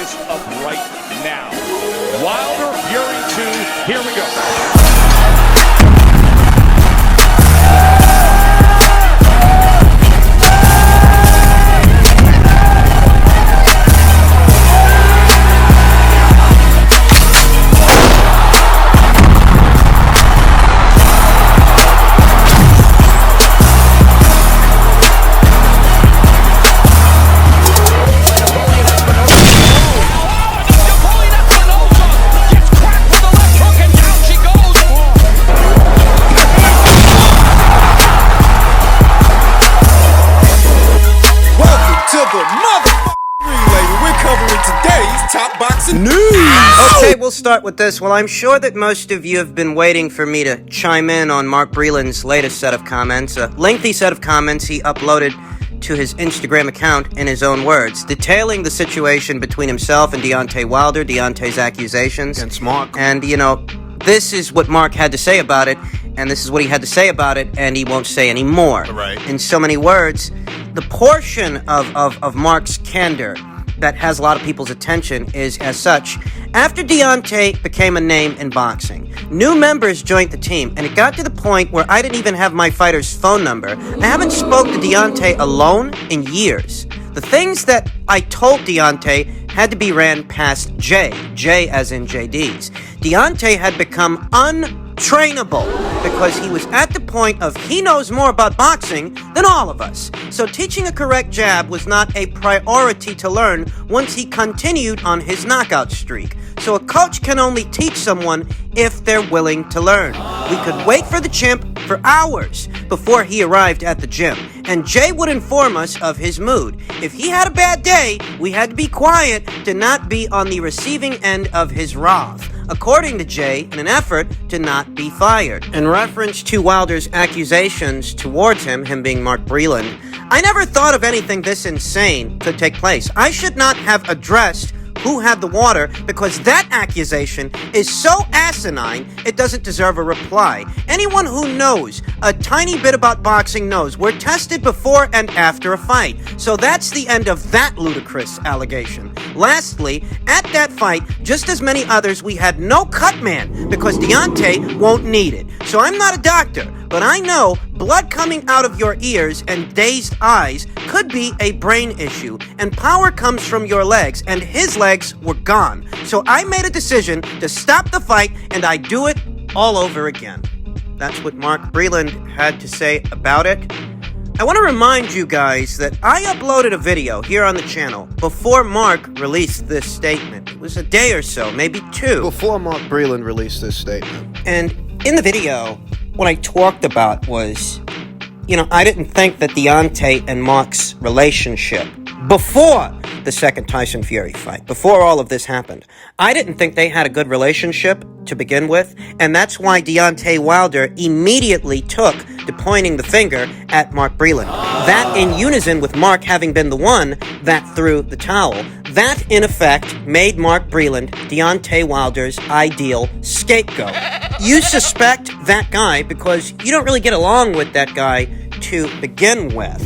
focus of right now. Wilder, Fury 2, here we go. Okay, we'll start with this. Well, I'm sure that most of you have been waiting for me to chime in on Mark Breland's latest set of comments. A lengthy set of comments he uploaded to his Instagram account in his own words, detailing the situation between himself and Deontay Wilder, Deontay's accusations. Against Mark. And, you know, this is what Mark had to say about it, and this is what he had to say about it, and he won't say any more. Right. In so many words, the portion of Mark's candor that has a lot of people's attention is as such. After Deontay became a name in boxing, new members joined the team, and it got to the point where I didn't even have my fighter's phone number. I haven't spoke to Deontay alone in years. The things that I told Deontay had to be ran past Jay as in JD's. Deontay had become untrainable because he was at the point of he knows more about boxing than all of us. So teaching a correct jab was not a priority to learn once he continued on his knockout streak. So a coach can only teach someone if they're willing to learn. We could wait for the champ for hours before he arrived at the gym, and Jay would inform us of his mood. If he had a bad day, we had to be quiet to not be on the receiving end of his wrath, according to Jay, in an effort to not be fired. In reference to Wilder's accusations towards him being Mark Breland, I never thought of anything this insane could take place. I should not have addressed who had the water, because that accusation is so asinine, it doesn't deserve a reply. Anyone who knows a tiny bit about boxing knows we're tested before and after a fight. So that's the end of that ludicrous allegation. Lastly, at that fight, just as many others, we had no cut man because Deontay won't need it. So I'm not a doctor, but I know blood coming out of your ears and dazed eyes could be a brain issue, and power comes from your legs, and his legs were gone. So I made a decision to stop the fight, and I do it all over again. That's what Mark Breland had to say about it. I want to remind you guys that I uploaded a video here on the channel before Mark released this statement. It was a day or so, maybe two. Before Mark Breland released this statement. And in the video, what I talked about was, you know, I didn't think that Deontay and Mark's relationship before the second Tyson Fury fight, before all of this happened, I didn't think they had a good relationship to begin with, and that's why Deontay Wilder immediately took to pointing the finger at Mark Breland. That, in unison with Mark having been the one that threw the towel, that, in effect, made Mark Breland Deontay Wilder's ideal scapegoat. You suspect that guy because you don't really get along with that guy to begin with.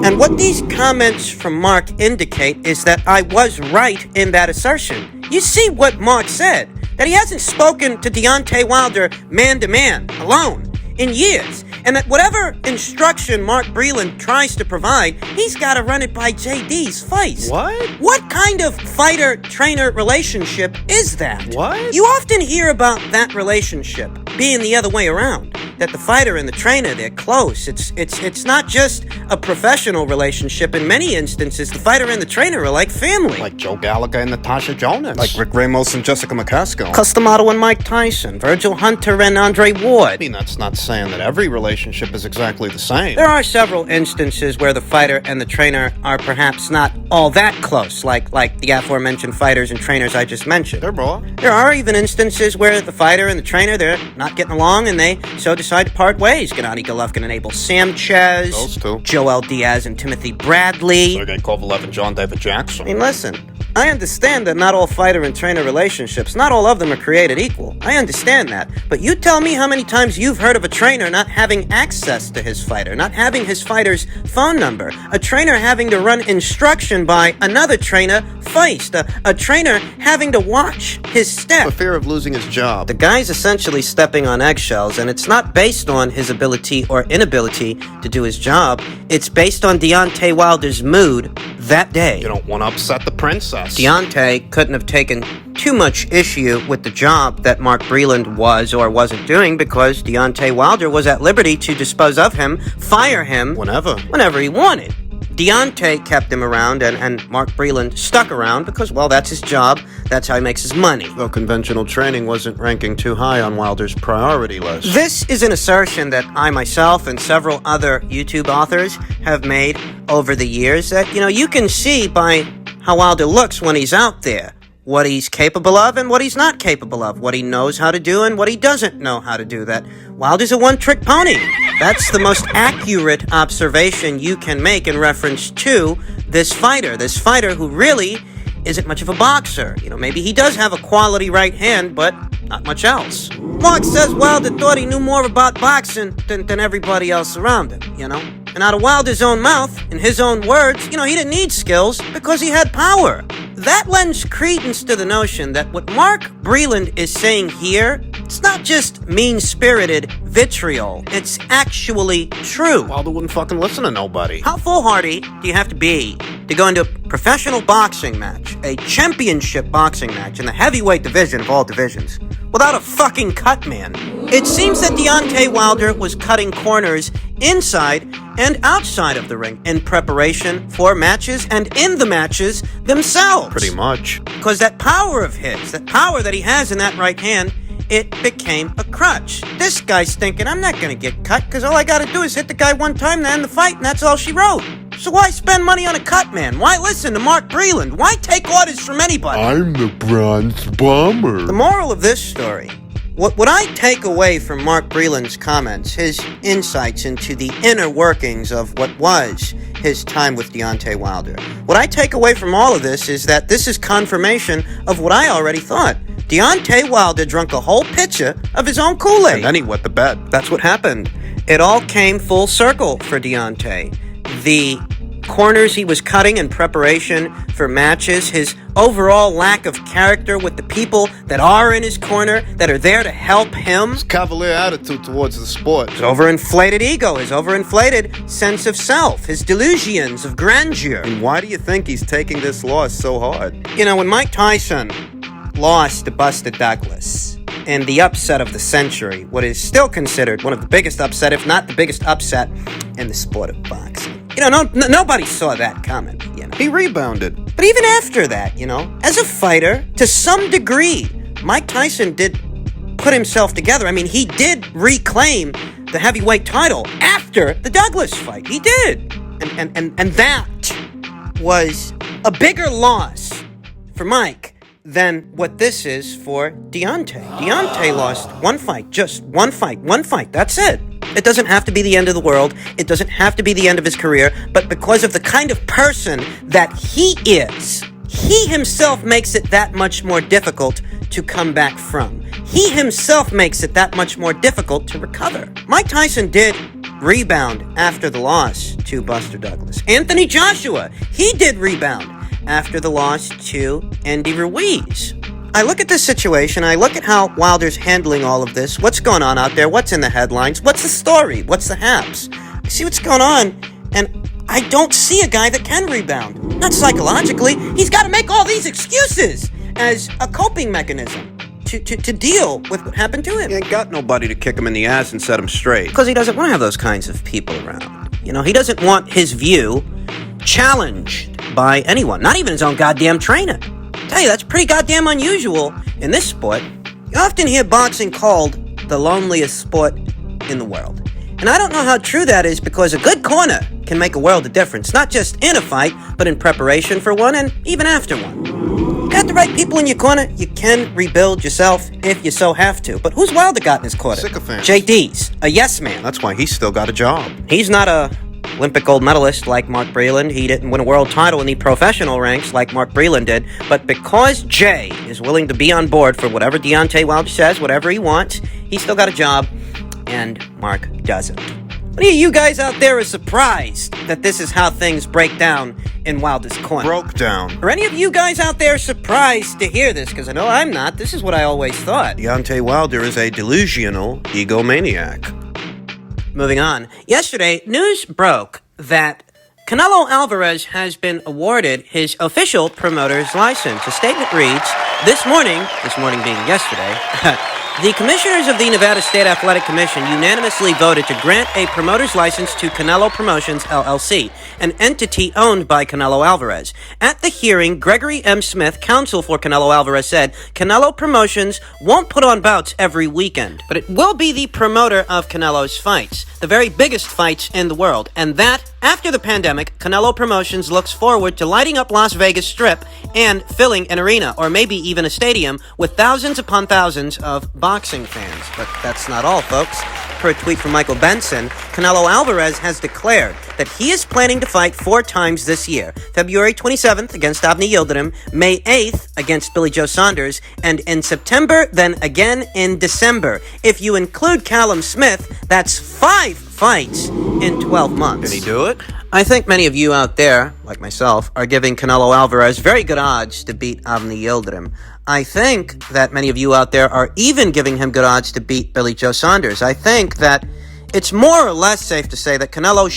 And what these comments from Mark indicate is that I was right in that assertion. You see what Mark said, that he hasn't spoken to Deontay Wilder man-to-man, alone, in years, and that whatever instruction Mark Breland tries to provide, he's got to run it by JD's face. What? What kind of fighter-trainer relationship is that? What? You often hear about that relationship being the other way around, that the fighter and the trainer, they're close. It's not just a professional relationship. In many instances, the fighter and the trainer are like family. Like Joe Gallagher and Natasha Jonas. Like Rick Ramos and Jessica McCaskill. Customato and Mike Tyson, Virgil Hunter and Andre Ward. I mean, that's not saying that every relationship is exactly the same. There are several instances where the fighter and the trainer are perhaps not all that close, like the aforementioned fighters and trainers I just mentioned. They're raw. There are even instances where the fighter and the trainer, they're not getting along and they so decide to part ways. Gennady Golovkin and Abel Sanchez. Those two. Joel Diaz and Timothy Bradley. Sergey Kovalev and John David Jackson. I mean, listen, I understand that not all fighter and trainer relationships, not all of them are created equal. I understand that. But you tell me how many times you've heard of a trainer not having access to his fighter, not having his fighter's phone number, a trainer having to run instruction by another trainer first, a trainer having to watch his step. For fear of losing his job. The guy's essentially stepping on eggshells, and it's not based on his ability or inability to do his job. It's based on Deontay Wilder's mood that day. You don't want to upset the princess. Deontay couldn't have taken too much issue with the job that Mark Breland was or wasn't doing because Deontay Wilder was at liberty to dispose of him, fire him whenever he wanted. Deontay kept him around, and Mark Breland stuck around because, well, that's his job. That's how he makes his money. Though conventional training wasn't ranking too high on Wilder's priority list. This is an assertion that I myself and several other YouTube authors have made over the years that, you can see by how Wilder looks when he's out there. What he's capable of and what he's not capable of. What he knows how to do and what he doesn't know how to do. That Wilder's a one-trick pony. That's the most accurate observation you can make in reference to this fighter who really isn't much of a boxer. Maybe he does have a quality right hand, but not much else. Mark says Wilder thought he knew more about boxing than everybody else around him, And out of Wilder's own mouth, in his own words, he didn't need skills because he had power. That lends credence to the notion that what Mark Breland is saying here, it's not just mean-spirited vitriol. It's actually true. Wilder wouldn't fucking listen to nobody. How foolhardy do you have to be to go into a professional boxing match, a championship boxing match in the heavyweight division of all divisions, without a fucking cut man? It seems that Deontay Wilder was cutting corners inside and outside of the ring in preparation for matches and in the matches themselves. Pretty much. Because that power of his, that power that he has in that right hand, it became a crutch. This guy's thinking, I'm not going to get cut because all I got to do is hit the guy one time to end the fight, and that's all she wrote. So why spend money on a cut man? Why listen to Mark Breland? Why take orders from anybody? I'm the bronze bomber. The moral of this story, what I take away from Mark Breland's comments, his insights into the inner workings of what was his time with Deontay Wilder, what I take away from all of this is that this is confirmation of what I already thought. Deontay Wilder drank a whole pitcher of his own Kool-Aid. And then he wet the bed. That's what happened. It all came full circle for Deontay. The corners he was cutting in preparation for matches, his overall lack of character with the people that are in his corner, that are there to help him. His cavalier attitude towards the sport. His overinflated ego, his overinflated sense of self, his delusions of grandeur. And why do you think he's taking this loss so hard? When Mike Tyson lost to Buster Douglas in the upset of the century, what is still considered one of the biggest upset, if not the biggest upset in the sport of boxing. Nobody saw that coming, He rebounded. But even after that, as a fighter, to some degree, Mike Tyson did put himself together. I mean, he did reclaim the heavyweight title after the Douglas fight. He did. And that was a bigger loss for Mike than what this is for Deontay. Deontay lost one fight, just one fight, that's it. It doesn't have to be the end of the world. It doesn't have to be the end of his career. But because of the kind of person that he is, he himself makes it that much more difficult to come back from. He himself makes it that much more difficult to recover. Mike Tyson did rebound after the loss to Buster Douglas. Anthony Joshua, he did rebound after the loss to Andy Ruiz. I look at this situation, I look at how Wilder's handling all of this, what's going on out there, what's in the headlines, what's the story, what's the haps. I see what's going on, and I don't see a guy that can rebound. Not psychologically, he's got to make all these excuses as a coping mechanism to deal with what happened to him. He ain't got nobody to kick him in the ass and set him straight. Because he doesn't want to have those kinds of people around. He doesn't want his view challenged by anyone, not even his own goddamn trainer. Tell you, that's pretty goddamn unusual in this sport. You often hear boxing called the loneliest sport in the world. And I don't know how true that is because a good corner can make a world of difference, not just in a fight, but in preparation for one and even after one. You got the right people in your corner, you can rebuild yourself if you so have to. But who's Wilder got in his corner? Sycophants. JD's, a yes man. That's why he's still got a job. He's not a Olympic gold medalist like Mark Breland. He didn't win a world title in the professional ranks like Mark Breland did. But because Jay is willing to be on board for whatever Deontay Wilder says, whatever he wants, he's still got a job, and Mark doesn't. Any of you guys out there are surprised that this is how things break down in Wilder's corner? Broke down. Are any of you guys out there surprised to hear this? Because I know I'm not. This is what I always thought. Deontay Wilder is a delusional egomaniac. Moving on. Yesterday, news broke that Canelo Alvarez has been awarded his official promoter's license. A statement reads, this morning being yesterday, the commissioners of the Nevada State Athletic Commission unanimously voted to grant a promoter's license to Canelo Promotions, LLC, an entity owned by Canelo Alvarez. At the hearing, Gregory M. Smith, counsel for Canelo Alvarez, said Canelo Promotions won't put on bouts every weekend, but it will be the promoter of Canelo's fights, the very biggest fights in the world, and that, after the pandemic, Canelo Promotions looks forward to lighting up Las Vegas Strip and filling an arena, or maybe even a stadium, with thousands upon thousands of boxing fans. But that's not all, folks. Per a tweet from Michael Benson, Canelo Alvarez has declared that he is planning to fight 4 times this year. February 27th against Avni Yildirim, May 8th against Billy Joe Saunders, and in September, then again in December. If you include Callum Smith, that's 5 fights in 12 months. Can he do it? I think many of you out there, like myself, are giving Canelo Alvarez very good odds to beat Avni Yildirim. I think that many of you out there are even giving him good odds to beat Billy Joe Saunders. I think that it's more or less safe to say that Canelo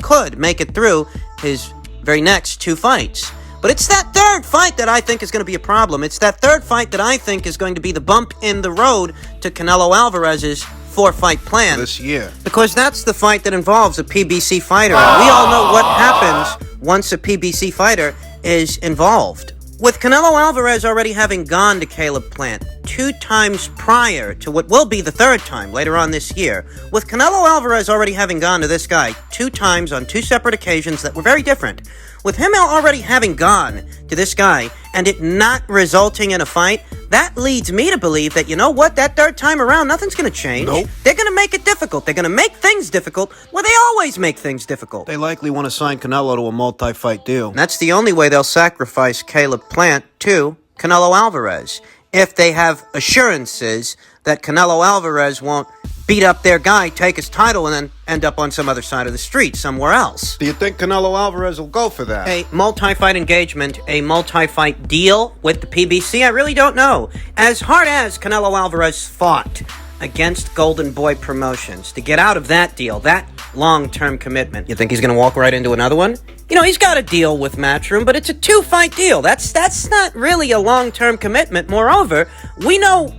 could make it through his very next 2 fights. But it's that third fight that I think is going to be a problem. It's that third fight that I think is going to be the bump in the road to Canelo Alvarez's 4-fight plan. This year. Because that's the fight that involves a PBC fighter. And we all know what happens once a PBC fighter is involved. With Canelo Alvarez already having gone to Caleb Plant 2 times prior to what will be the 3rd time later on this year, with Canelo Alvarez already having gone to this guy 2 times on 2 separate occasions that were very different, with him already having gone to this guy and it not resulting in a fight, that leads me to believe that, you know what, that 3rd time around, nothing's going to change. Nope. They're going to make it difficult. They're going to make things difficult. Well, they always make things difficult. They likely want to sign Canelo to a multi-fight deal. And that's the only way they'll sacrifice Caleb Plant to Canelo Alvarez. If they have assurances that Canelo Alvarez won't beat up their guy, take his title, and then end up on some other side of the street somewhere else. Do you think Canelo Alvarez will go for that? A multi-fight engagement, a multi-fight deal with the PBC, I really don't know. As hard as Canelo Alvarez fought against Golden Boy Promotions to get out of that deal, that long-term commitment, you think he's going to walk right into another one? You know, he's got a deal with Matchroom, but it's a 2-fight deal. That's not really a long-term commitment. Moreover, we know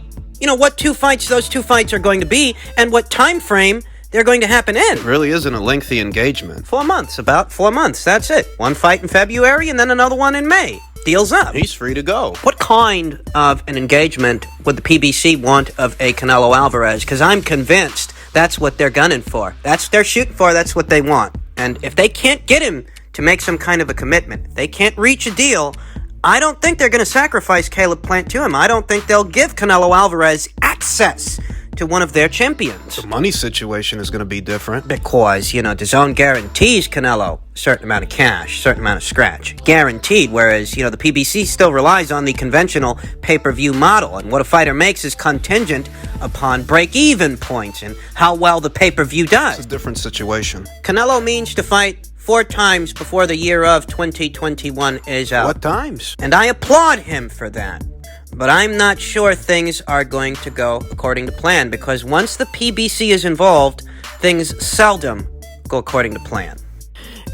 what 2 fights those 2 fights are going to be and what time frame they're going to happen in. It really isn't a lengthy engagement. 4 months, about 4 months, that's it. 1 fight in February and then another one in May. Deal's up. He's free to go. What kind of an engagement would the PBC want of a Canelo Alvarez? Because I'm convinced that's what they're gunning for. That's what they're shooting for, that's what they want. And if they can't get him to make some kind of a commitment, if they can't reach a deal, I don't think they're going to sacrifice Caleb Plant to him. I don't think they'll give Canelo Alvarez access to one of their champions. The money situation is going to be different. Because, DAZN guarantees Canelo a certain amount of cash, certain amount of scratch. Guaranteed, whereas, the PBC still relies on the conventional pay-per-view model. And what a fighter makes is contingent upon break-even points and how well the pay-per-view does. It's a different situation. Canelo means to fight 4 times before the year of 2021 is out. What times? And I applaud him for that. But I'm not sure things are going to go according to plan, because once the PBC is involved, things seldom go according to plan.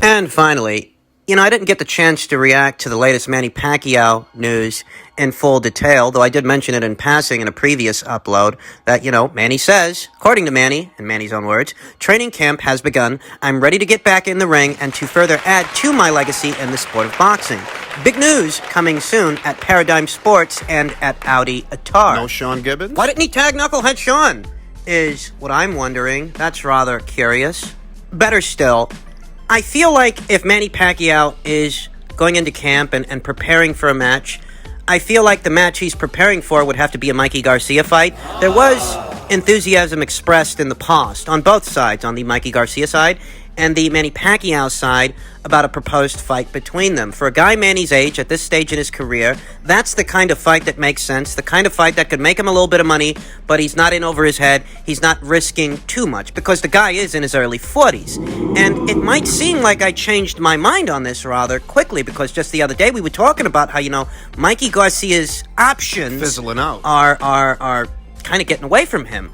And finally, I didn't get the chance to react to the latest Manny Pacquiao news in full detail, though I did mention it in passing in a previous upload, that, Manny says, according to Manny, in Manny's own words, training camp has begun. I'm ready to get back in the ring and to further add to my legacy in the sport of boxing. Big news coming soon at Paradigm Sports and at Audi Attar. No Sean Gibbons? Why didn't he tag Knucklehead Sean? Is what I'm wondering. That's rather curious. Better still, I feel like if Manny Pacquiao is going into camp and preparing for a match, I feel like the match he's preparing for would have to be a Mikey Garcia fight. There was enthusiasm expressed in the past on both sides, on the Mikey Garcia side and the Manny Pacquiao side, about a proposed fight between them. For a guy Manny's age, at this stage in his career, that's the kind of fight that makes sense, the kind of fight that could make him a little bit of money, but he's not in over his head, he's not risking too much, because the guy is in his early 40s. And it might seem like I changed my mind on this rather quickly, because just the other day we were talking about how, Mikey Garcia's options Fizzling out. are kind of getting away from him.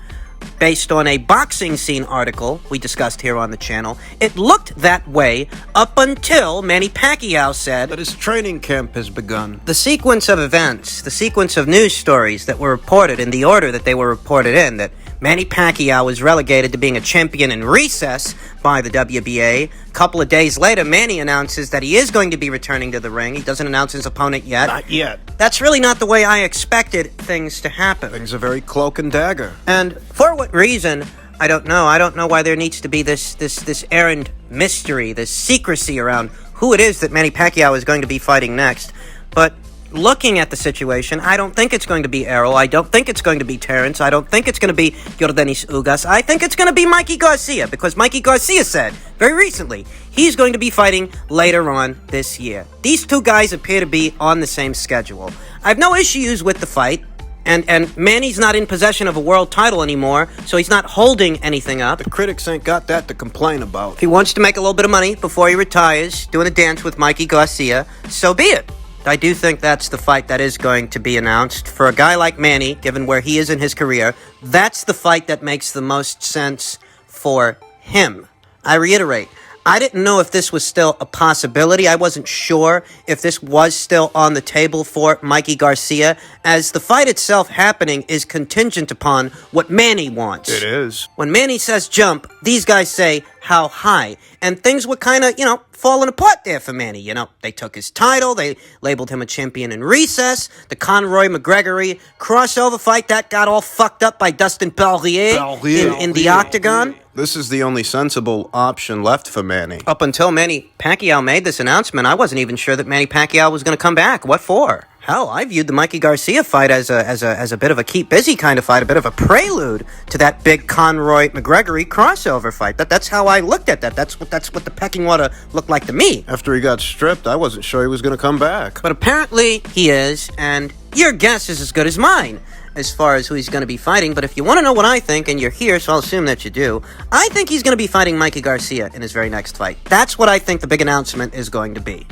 Based on a Boxing Scene article we discussed here on the channel, it looked that way up until Manny Pacquiao said That his training camp has begun. the sequence of events, the sequence of news stories that were reported in the order that they were reported in, that Manny Pacquiao was relegated to being a champion in recess by the WBA. A couple of days later, Manny announces that he is going to be returning to the ring. He doesn't announce his opponent yet. Not yet. That's really not the way I expected things to happen. Things are very cloak and dagger. And for what reason, I don't know. I don't know why there needs to be this errand mystery, this secrecy around who it is that Manny Pacquiao is going to be fighting next. But looking at the situation, I don't think it's going to be Errol. I don't think it's going to be Terrence. I don't think it's going to be Yordenis Ugas. I think it's going to be Mikey Garcia, because Mikey Garcia said very recently he's going to be fighting later on this year. These two guys appear to be on the same schedule. I have no issues with the fight. And Manny's not in possession of a world title anymore, so he's not holding anything up. The critics ain't got that to complain about. If he wants to make a little bit of money before he retires, doing a dance with Mikey Garcia, so be it. I do think that's the fight that is going to be announced. For a guy like Manny, given where he is in his career, that's the fight that makes the most sense for him. I reiterate, I didn't know if this was still a possibility. I wasn't sure if this was still on the table for Mikey Garcia, as the fight itself happening is contingent upon what Manny wants. It is. When Manny says jump, these guys say how high. And things were kind of, falling apart there for Manny. They took his title. They labeled him a champion in recess. The Conroy-McGregory crossover fight, that got all fucked up by Dustin Poirier in the octagon. This is the only sensible option left for Manny. Up until Manny Pacquiao made this announcement, I wasn't even sure that Manny Pacquiao was going to come back. What for? Hell, I viewed the Mikey Garcia fight as a bit of a keep busy kind of fight, a bit of a prelude to that big Conroy-McGregory crossover fight. That's how I looked at that. That's what the pecking order looked like to me. After he got stripped, I wasn't sure he was going to come back. But apparently he is, and your guess is as good as mine as far as who he's going to be fighting. But if you want to know what I think, and you're here, so I'll assume that you do, I think he's going to be fighting Mikey Garcia in his very next fight. That's what I think the big announcement is going to be.